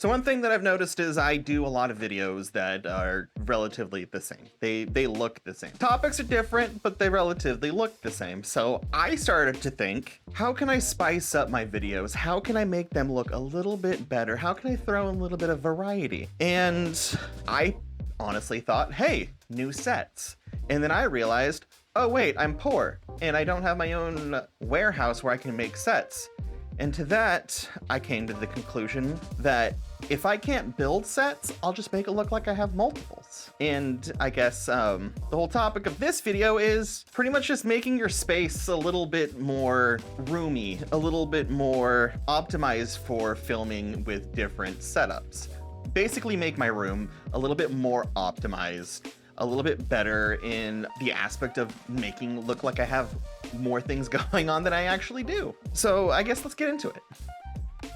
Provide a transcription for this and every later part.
So one thing that I've noticed is I do a lot of videos that are relatively the same. They look the same. Topics are different, but they relatively look the same. So I started to think, how can I spice up my videos? How can I make them look a little bit better? How can I throw in a little bit of variety? And I honestly thought, hey, new sets. And then I realized, oh wait, I'm poor and I don't have my own warehouse where I can make sets. And to that, I came to the conclusion that if I can't build sets, I'll just make it look like I have multiples. And I guess the whole topic of this video is pretty much just making your space a little bit more roomy, a little bit more optimized for filming with different setups. Basically make my room a little bit more optimized, a little bit better in the aspect of making it look like I have more things going on than I actually do. So I guess let's get into it.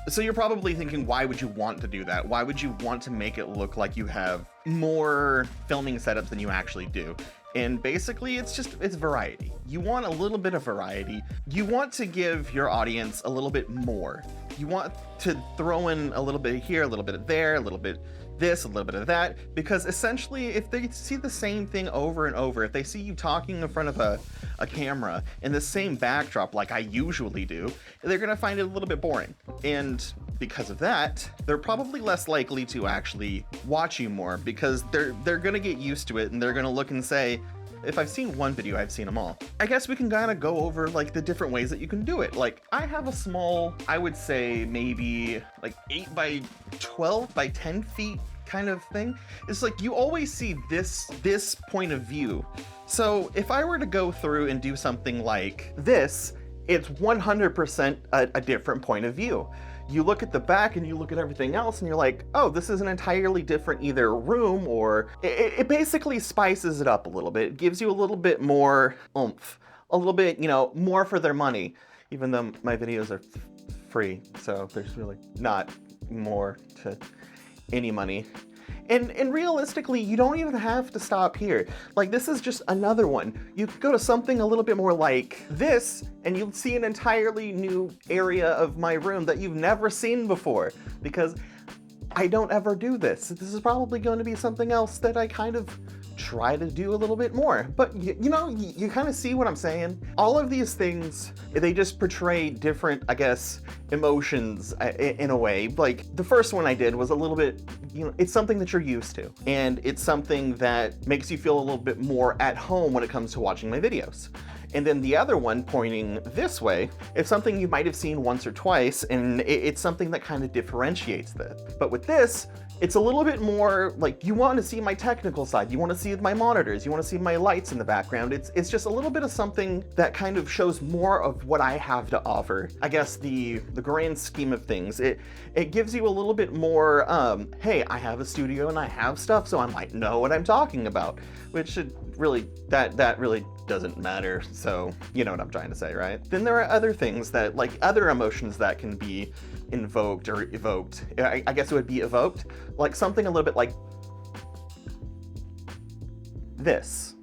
So you're probably thinking, why would you want to do that? Why would you want to make it look like you have more filming setups than you actually do? And basically it's variety. You want a little bit of variety. You want to give your audience a little bit more. You want to throw in a little bit here, a little bit of there, a little bit this, a little bit of that, because essentially if they see the same thing over and over, if they see you talking in front of a camera in the same backdrop like I usually do, they're gonna find it a little bit boring. And because of that, they're probably less likely to actually watch you more, because they're gonna get used to it and they're gonna look and say, if I've seen one video, I've seen them all. I guess we can kind of go over like the different ways that you can do it. Like I have a small, I would say maybe like 8 by 12 by 10 feet kind of thing. It's like you always see this point of view. So if I were to go through and do something like this, it's 100% a different point of view. You look at the back and you look at everything else and you're like, oh, this is an entirely different either room, or it basically spices it up a little bit. It gives you a little bit more oomph, a little bit, more for their money, even though my videos are free. So there's really not more to any money. And realistically, you don't even have to stop here. Like, this is just another one. You could go to something a little bit more like this, and you'll see an entirely new area of my room that you've never seen before, because I don't ever do this. This is probably going to be something else that I kind of try to do a little bit more. But you kind of see what I'm saying? All of these things, they just portray different, I guess, emotions in a way. Like the first one I did was a little bit, it's something that you're used to. And it's something that makes you feel a little bit more at home when it comes to watching my videos. And then the other one pointing this way, it's something you might have seen once or twice, and it's something that kind of differentiates that. But with this, it's a little bit more like you want to see my technical side, you want to see my monitors, you want to see my lights in the background. It's just a little bit of something that kind of shows more of what I have to offer. I guess the grand scheme of things, it gives you a little bit more, hey, I have a studio and I have stuff, so I might know what I'm talking about, which should really, that really doesn't matter. So you know what I'm trying to say, right? Then there are other things that, like other emotions that can be invoked or evoked. I guess it would be evoked, like something a little bit like this.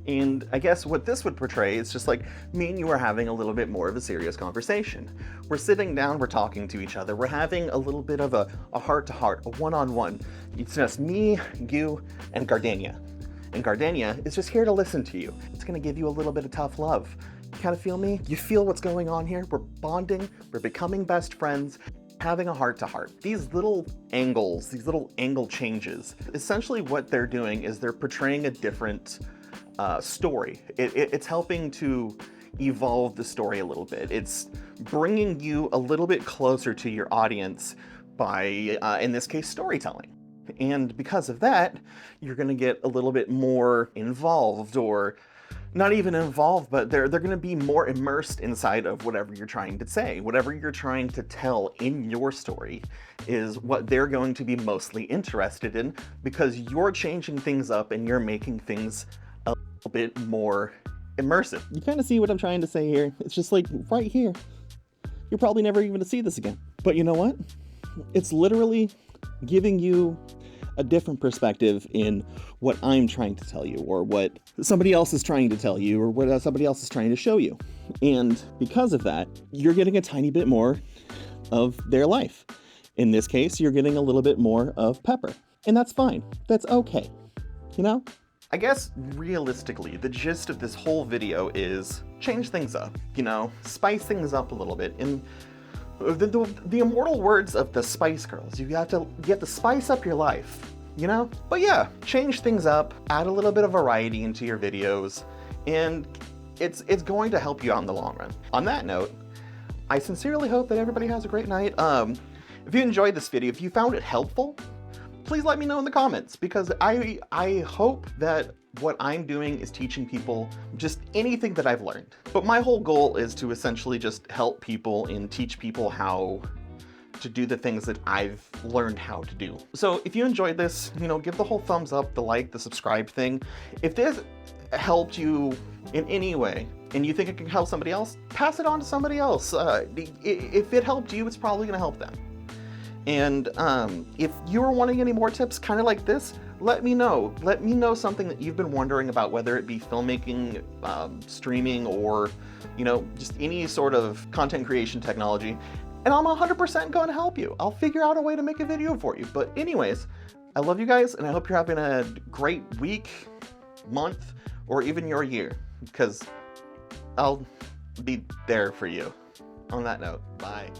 And I guess what this would portray is just like me and you are having a little bit more of a serious conversation. We're sitting down, we're talking to each other, we're having a little bit of a heart-to-heart, a one-on-one. It's just me, you, and Gardenia. And Gardenia is just here to listen to you. It's gonna give you a little bit of tough love. You kind of feel me? You feel what's going on here? We're bonding, we're becoming best friends, having a heart-to-heart. These little angles, these little angle changes, essentially what they're doing is they're portraying a different story. It's helping to evolve the story a little bit. It's bringing you a little bit closer to your audience by, in this case, storytelling. And because of that, you're going to get a little bit more involved, or not even involved, but they're going to be more immersed inside of whatever you're trying to say. Whatever you're trying to tell in your story is what they're going to be mostly interested in, because you're changing things up and you're making things a little bit more immersive. You kind of see what I'm trying to say here. It's just like right here. You're probably never even to see this again. But you know what? It's literally giving you a different perspective in what I'm trying to tell you, or what somebody else is trying to tell you, or what somebody else is trying to show you. And because of that, you're getting a tiny bit more of their life. In this case, you're getting a little bit more of pepper, and that's fine. That's okay, you know? I guess realistically, the gist of this whole video is change things up, you know, spice things up a little bit. In the immortal words of the Spice Girls, you have to spice up your life, you know? But yeah, change things up, add a little bit of variety into your videos, and it's going to help you out in the long run. On that note, I sincerely hope that everybody has a great night. If you enjoyed this video, if you found it helpful, please let me know in the comments, because I hope that what I'm doing is teaching people just anything that I've learned. But my whole goal is to essentially just help people and teach people how to do the things that I've learned how to do. So if you enjoyed this, you know, give the whole thumbs up, the like, the subscribe thing. If this helped you in any way, and you think it can help somebody else, pass it on to somebody else. If it helped you, it's probably gonna help them. And if you're wanting any more tips kind of like this, let me know. Let me know something that you've been wondering about, whether it be filmmaking, streaming, or, you know, just any sort of content creation technology. And I'm 100% going to help you. I'll figure out a way to make a video for you. But anyways, I love you guys, and I hope you're having a great week, month, or even your year, because I'll be there for you. On that note, bye.